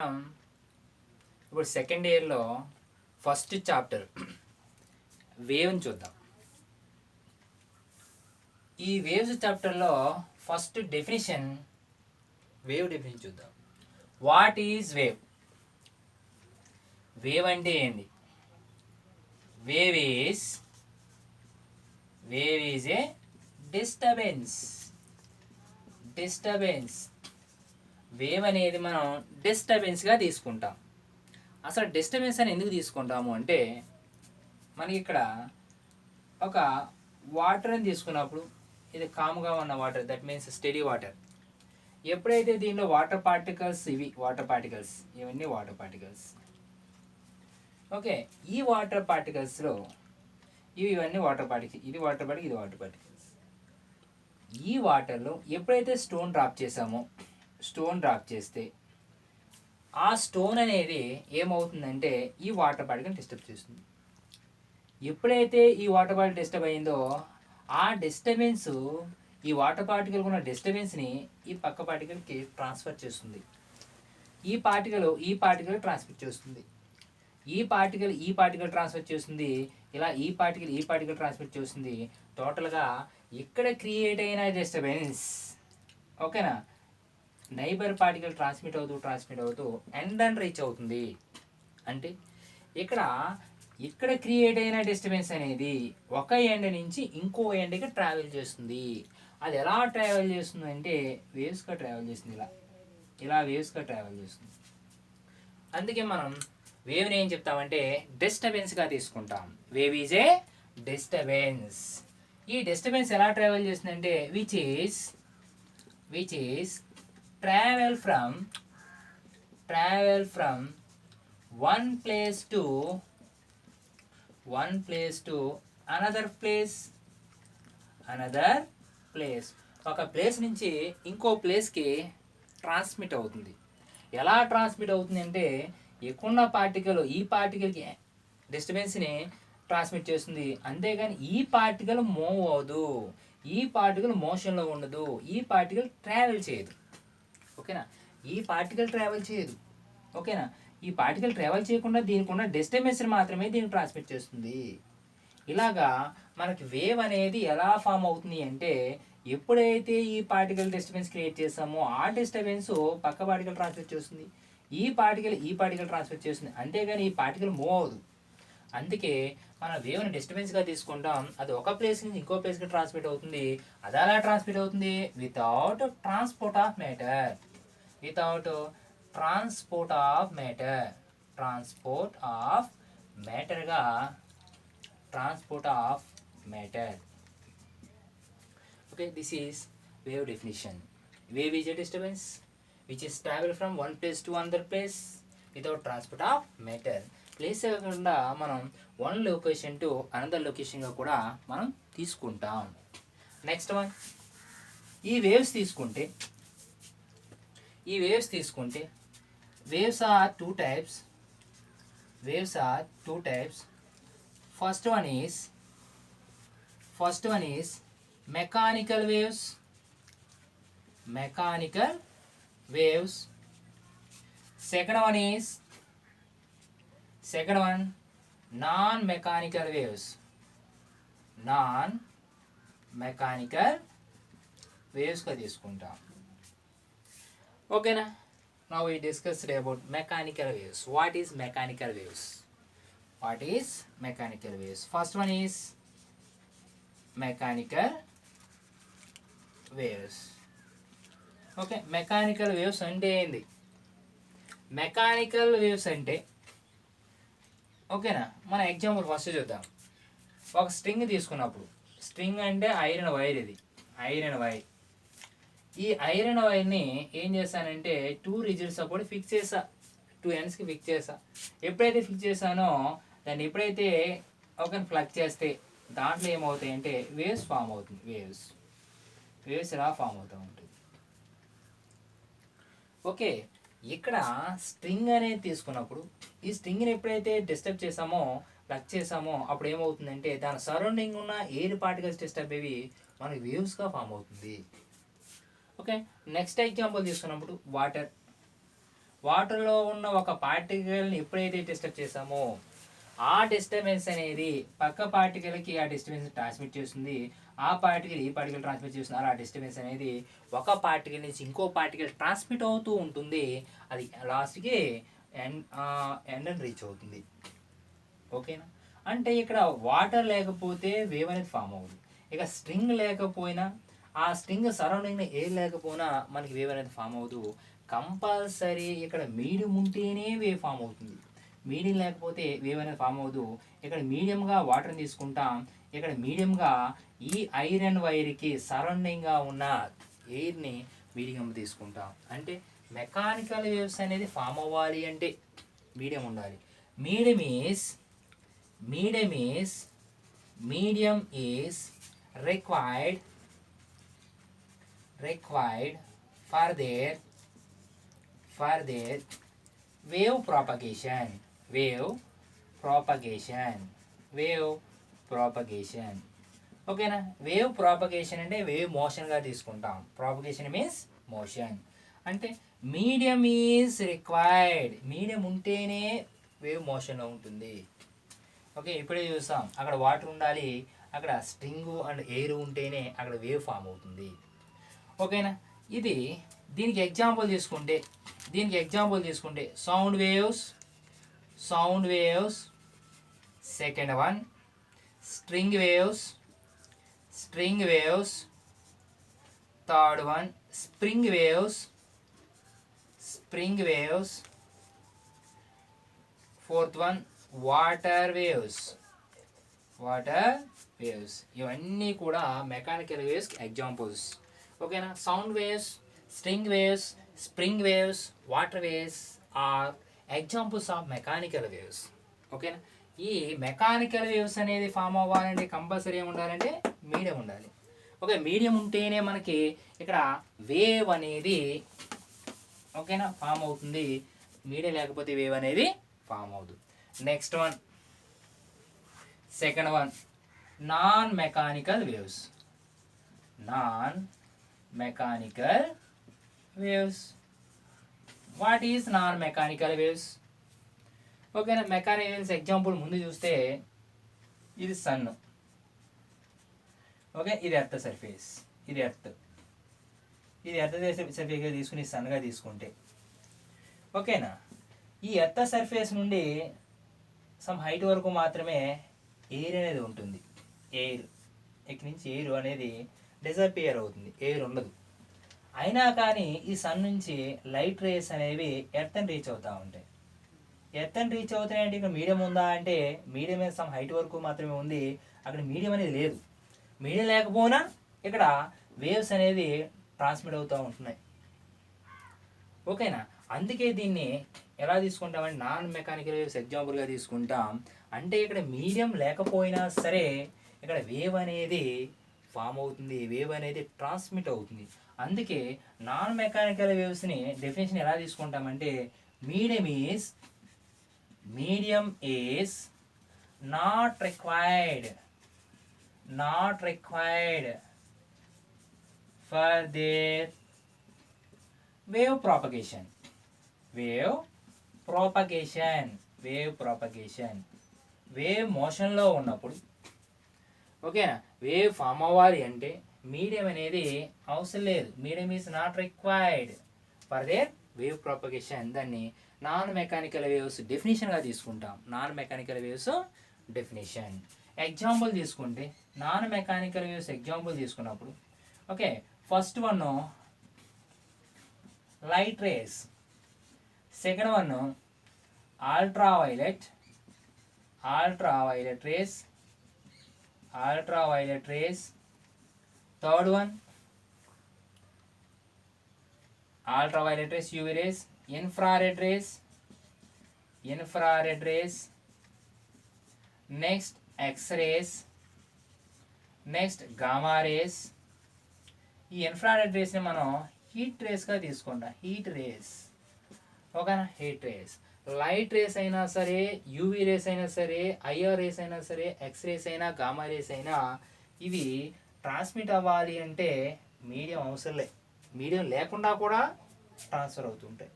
ఇప్పుడు సెకండ్ ఇయర్లో first chapter వేవ్ని చూద్దాం. ఈ వేవ్స్ చాప్టర్లో ఫస్ట్ డెఫినేషన్ వేవ్ డెఫినేషన్ చూద్దాం. What is wave? వేవ్ అంటే ఏంది? Wave is a disturbance. Wave అనేది మనం డిస్టర్బెన్స్గా తీసుకుంటాం. అసలు డిస్టర్బెన్స్ అని ఎందుకు తీసుకుంటాము అంటే, మనకి ఇక్కడ ఒక వాటర్ అని తీసుకున్నప్పుడు ఇది కామ్గా ఉన్న water, that means study water. ఎప్పుడైతే దీనిలో వాటర్ పార్టికల్స్, ఇవన్నీ వాటర్ పార్టికల్స్, ఓకే, ఈ వాటర్ పార్టికల్స్లో ఇవన్నీ వాటర్ పార్టికల్స్, ఇది వాటర్ పార్టికల్స్. ఈ వాటర్లో ఎప్పుడైతే స్టోన్ డ్రాప్ చేస్తే ఆ స్టోన్ అనేది ఏమవుతుందంటే ఈ వాటర్ పార్టికల్ డిస్టర్బ్ చేస్తుంది. ఎప్పుడైతే ఈ వాటర్ పార్టికల్ డిస్టర్బ్ అయిందో ఆ డిస్టర్బెన్స్, ఈ వాటర్ పార్టికల్ ఉన్న డిస్టర్బెన్స్ని ఈ పక్క పార్టికల్కి ట్రాన్స్ఫర్ చేస్తుంది. ఈ పార్టికల్ ట్రాన్స్ఫర్ చేస్తుంది. ఈ పార్టికల్ ట్రాన్స్ఫర్ చేస్తుంది. ఇలా ఈ పార్టికల్ ట్రాన్స్ఫర్ చేస్తుంది. టోటల్గా ఇక్కడ క్రియేట్ అయిన డిస్టర్బెన్స్, ఓకేనా, నైబర్ పార్టికల్ ట్రాన్స్మిట్ అవుతూ ఎండ్ అని రీచ్ అవుతుంది. అంటే ఇక్కడ క్రియేట్ అయిన డిస్టర్బెన్స్ అనేది ఒక ఎండ్ నుంచి ఇంకో ఎండ్కి ట్రావెల్ చేస్తుంది. అది ఎలా ట్రావెల్ చేస్తుంది అంటే వేవ్స్గా ట్రావెల్ చేస్తుంది. ఇలా వేవ్స్గా ట్రావెల్ చేస్తుంది. అందుకే మనం వేవ్ని ఏం చెప్తామంటే డిస్టర్బెన్స్గా తీసుకుంటాం. Wave is a disturbance. ఈ డిస్టర్బెన్స్ ఎలా ట్రావెల్ చేస్తుందంటే which is travel from one place to another place. ఒక ప్లేస్ నుంచి ఇంకో ప్లేస్కి ట్రాన్స్మిట్ అవుతుంది. ఎలా ట్రాన్స్మిట్ అవుతుంది అంటే, ఎక్కువ పార్టికల్ ఈ పార్టికల్కి డిస్టర్బెన్స్ని ట్రాన్స్మిట్ చేస్తుంది. అంతేగాని ఈ పార్టికల్ మూవ్ అవ్వదు, ఈ పార్టికల్ మోషన్లో ఉండదు, ఈ పార్టికల్ ట్రావెల్ చేయదు. ఓకేనా, ఈ పార్టికల్ ట్రావెల్ చేయదు. ఓకేనా, ఈ పార్టికల్ ట్రావెల్ చేయకుండా దీనికి ఉన్న డిస్టర్బెన్స్ని మాత్రమే దీనికి ట్రాన్స్మిట్ చేస్తుంది. ఇలాగా మనకి వేవ్ అనేది ఎలా ఫామ్ అవుతుంది అంటే, ఎప్పుడైతే ఈ పార్టికల్ డిస్టర్బెన్స్ క్రియేట్ చేస్తామో ఆ డిస్టర్బెన్స్ పక్క పార్టికల్ ట్రాన్స్మిట్ చేస్తుంది, ఈ పార్టికల్ ట్రాన్స్మిట్ చేస్తుంది. అంతేగాని ఈ పార్టికల్ మూవ్ అవ్వదు. అందుకే మన వేవ్ని డిస్టర్బెన్స్గా తీసుకుంటాం. అది ఒక ప్లేస్ నుంచి ఇంకో ప్లేస్కి ట్రాన్స్మిట్ అవుతుంది. అది ఎలా ట్రాన్స్మిట్ అవుతుంది? Without transport of matter. Okay, this is wave definition. Wave is a disturbance which is travel from one place to another place without transport of matter. Place కాకుండా మనం వన్ లొకేషన్ టు అనదర్ లొకేషన్గా కూడా మనం తీసుకుంటాం. Next one, ఈ waves తీసుకుంటే waves are two types. First one is mechanical waves. Second one non mechanical వేవ్స్గా తీసుకుంటాం. ఓకేనా, now we discussed about mechanical waves. What is mechanical waves? First one is mechanical waves. Okay, mechanical waves అంటే ఏంది? Mechanical waves అంటే, ఓకేనా, మన example first చూద్దాం. ఒక స్ట్రింగ్ తీసుకున్నప్పుడు, స్ట్రింగ్ అంటే ఐరన్ వైర్. ఇది ఐరన్ వైర్. ఈ ఐరన్ వైర్ని ఏం చేస్తానంటే 2 రిజిడ్ సపోర్ట్ ఫిక్స్ చేసా, 2 ఎండ్స్కి ఫిక్స్ చేసా. ఎప్పుడైతే ఫిక్స్ చేశానో దాన్ని ఎప్పుడైతే ఒక ప్లగ్ చేస్తే దాంట్లో ఏమవుతాయి అంటే వేవ్స్ ఫామ్ అవుతుంది. వేవ్స్ ఇలా ఫామ్ అవుతూ ఉంటుంది. ఓకే, ఇక్కడ స్ట్రింగ్ అనేది తీసుకున్నప్పుడు ఈ స్ట్రింగ్ని ఎప్పుడైతే డిస్టర్బ్ చేసామో, ప్లగ్ చేసామో, అప్పుడు ఏమవుతుందంటే దాని సరౌండింగ్ ఉన్న ఎయిర్ పార్టికల్స్ డిస్టర్బ్ అయ్యి మనకి వేవ్స్గా ఫామ్ అవుతుంది. ఓకే, నెక్స్ట్ ఎగ్జాంపుల్ తీసుకున్నప్పుడు వాటర్లో ఉన్న ఒక పార్టికల్ని ఎప్పుడైతే డిస్టర్బ్ చేసామో ఆ డిస్టర్బెన్స్ అనేది పక్క పార్టికల్కి ఆ డిస్టర్బెన్స్ ట్రాన్స్మిట్ చేస్తుంది, ఆ పార్టికల్ ఈ పార్టికల్ ట్రాన్స్మిట్ చేస్తుంది. అలా డిస్టర్బెన్స్ అనేది ఒక పార్టికల్ నుంచి ఇంకో పార్టికల్ ట్రాన్స్మిట్ అవుతూ ఉంటుంది. అది లాస్ట్కి ఎండ్ రీచ్ అవుతుంది. ఓకేనా? అంటే ఇక్కడ వాటర్ లేకపోతే వేవ్ అనేది ఫామ్ అవుతుంది. ఇక స్ట్రింగ్ లేకపోయినా, ఆ స్ట్రింగ్ సరౌండింగ్ ఎయిర్ లేకపోయినా మనకి వేవ్ అనేది ఫామ్ అవుతూ, కంపల్సరీ ఇక్కడ మీడియం ఉంటేనే వేవ్ ఫామ్ అవుతుంది. మీడియం లేకపోతే వేవ్ అనేది ఫామ్ అవ్వదు. ఇక్కడ మీడియంగా వాటర్ని తీసుకుంటాం. ఇక్కడ మీడియంగా ఈ ఐరన్ వైర్కి సరౌండింగ్గా ఉన్న ఎయిర్ని మీడియం తీసుకుంటాం. అంటే మెకానికల్ వేవ్స్ అనేది ఫామ్ అవ్వాలి అంటే మీడియం ఉండాలి. Medium is required for their wave propagation. ఓకేనా? వేవ్ ప్రాపగేషన్ అంటే వేవ్ మోషన్గా తీసుకుంటాం. Propagation means motion. అంటే మీడియం ఈజ్ రిక్వైర్డ్, మీడియం ఉంటేనే వేవ్ మోషన్లో ఉంటుంది. ఓకే, ఇప్పుడే చూసాం అక్కడ వాటర్ ఉండాలి, అక్కడ స్ట్రింగ్ అండ్ ఎయిర్ ఉంటేనే అక్కడ వేవ్ ఫామ్ అవుతుంది. ఓకేనా? దీనికి ఎగ్జాంపుల్ తీసుకుంటే sound waves. Second one string waves. Third one spring waves. Fourth one water waves. ఇవన్నీ కూడా మెకానికల్ వేవ్స్ ఎగ్జాంపుల్స్. ఓకేనా? Sound waves, string waves, spring waves, water waves are examples of mechanical waves. ఓకేనా? ఈ మెకానికల్ వేవ్స్ అనేది form అవ్వాలంటే compulsory ఏమి ఉండాలంటే మీడియం ఉండాలి. ఓకే, మీడియం ఉంటేనే మనకి ఇక్కడ వేవ్ అనేది ఓకేనా ఫామ్ అవుతుంది. మీడియం లేకపోతే వేవ్ అనేది ఫామ్ అవుతుంది. Next one, second one non mechanical waves. What is non mechanical waves? ఓకేనా? మెకానికల్ వేవ్స్ ఎగ్జాంపుల్ ముందు చూస్తే ఇది సన్. ఓకే, ఇది ఎర్త్ సర్ఫేస్. ఇది ఎర్త్ సర్ఫేస్గా తీసుకుని సన్గా తీసుకుంటే ఓకేనా, ఈ ఎర్త్ సర్ఫేస్ నుండి సమ్ హైట్ వరకు మాత్రమే ఎయిర్ అనేది ఉంటుంది. ఇక్కడి నుంచి ఎయిర్ అనేది డిజపియర్ అవుతుంది, ఎయిర్ ఉండదు. అయినా కానీ ఈ సన్ నుంచి లైట్ రేస్ అనేవి ఎర్త్ని రీచ్ అవుతూ ఉంటాయి. ఎర్త్ని రీచ్ అవుతాయంటే ఇక్కడ మీడియం ఉందా అంటే మీడియం మీద సమ్ హైట్ వరకు మాత్రమే ఉంది, అక్కడ మీడియం అనేది లేదు. మీడియం లేకపోయినా ఇక్కడ వేవ్స్ అనేది ట్రాన్స్మిట్ అవుతూ ఉంటున్నాయి. ఓకేనా? అందుకే దీన్ని ఎలా తీసుకుంటామంటే నాన్ మెకానికల్ వేవ్స్ ఎగ్జాంపుల్గా తీసుకుంటాం. అంటే ఇక్కడ మీడియం లేకపోయినా సరే ఇక్కడ వేవ్ అనేది ఫామ్ అవుతుంది, వేవ్ అనేది ట్రాన్స్మిట్ అవుతుంది. అందుకే నాన్ మెకానికల్ వేవ్స్ని డెఫినేషన్ ఎలా తీసుకుంటామంటే medium is not required for their wave propagation. Wave మోషన్లో ఉన్నప్పుడు ఓకేనా, వేవ్ ఫామ్ అవ్వాలి అంటే మీడియం అనేది అవసరం లేదు. Medium is not required for their wave propagation. దాన్ని నాన్ మెకానికల్ వేవ్స్ డెఫినేషన్గా తీసుకుంటాం. Non mechanical waves definition. Example తీసుకుంటే నాన్ మెకానికల్ వేవ్స్ ఎగ్జాంపుల్ తీసుకున్నప్పుడు okay, first one light race, second one ultraviolet rays, third one ultraviolet rays, UV rays, infrared rays, next X-rays, next gamma rays. ఈ infrared రేస్ని మనం heat రేస్గా తీసుకుంటాం. Heat race ఓకేనా, heat race. Light race అయినా సరే, UV rays అయినా సరే, IR race అయినా సరే, ఎక్స్ రేస్ అయినా, గామా రేస్ అయినా ఇవి ట్రాన్స్మిట్ అవ్వాలి అంటే మీడియం అవసరం లే. మీడియం లేకుండా కూడా ట్రాన్స్ఫర్ అవుతుంటాయి.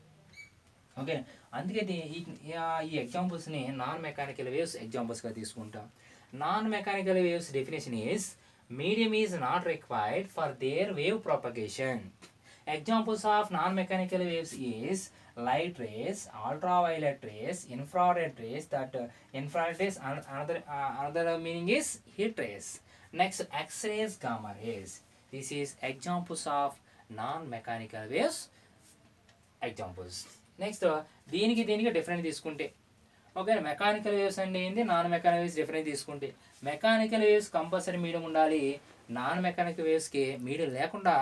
ఓకే. అందుకే ఈ ఎగ్జాంపుల్స్ని నాన్ మెకానికల్ వేవ్స్ ఎగ్జాంపుల్స్గా తీసుకుంటాం. Non mechanical waves definition is medium is not required for their wave propagation. Examples of non mechanical waves is light rays, ultraviolet rays, infrared rays. That infrared rays, another meaning is heat rays. Next, X-rays, gamma rays. This is examples of non-mechanical waves examples. Next దీనికి different తీసుకుంటే, okay, mechanical waves అంటే ఏంటి, non mechanical waves different తీసుకుంటే, mechanical waves compulsory medium ఉండాలి, non mechanical వేవ్స్కి medium లేకుండా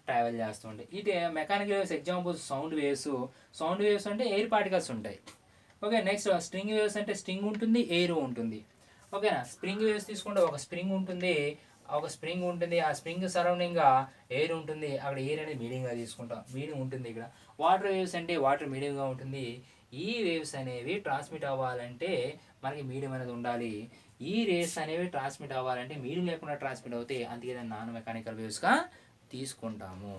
travel చేస్తుంటాయి. ఇది mechanical waves examples sound waves. Sound waves అంటే ఎయిర్ పార్టికల్స్ ఉంటాయి. ఓకే. నెక్స్ట్ స్ట్రింగ్ వేవ్స్ అంటే స్ట్రింగ్ ఉంటుంది, ఎయిర్ ఉంటుంది. ఓకేనా. స్ప్రింగ్ వేవ్స్ తీసుకుంటే ఒక స్ప్రింగ్ ఉంటుంది, ఆ స్ప్రింగ్ సరౌండింగ్గా ఎయిర్ ఉంటుంది, అక్కడ ఎయిర్ అనేది మీడియంగా తీసుకుంటాం, మీడియం ఉంటుంది. ఇక్కడ వాటర్ వేవ్స్ అంటే వాటర్ మీడియంగా ఉంటుంది. ఈ వేవ్స్ అనేవి ట్రాన్స్మిట్ అవ్వాలంటే మనకి మీడియం అనేది ఉండాలి. ఈ రేస్ అనేవి ట్రాన్స్మిట్ అవ్వాలంటే మీడియం లేకుండా ట్రాన్స్మిట్ అవుతాయి, అందుకే దాన్ని నాన్ మెకానికల్ వేవ్స్గా తీసుకుంటాము.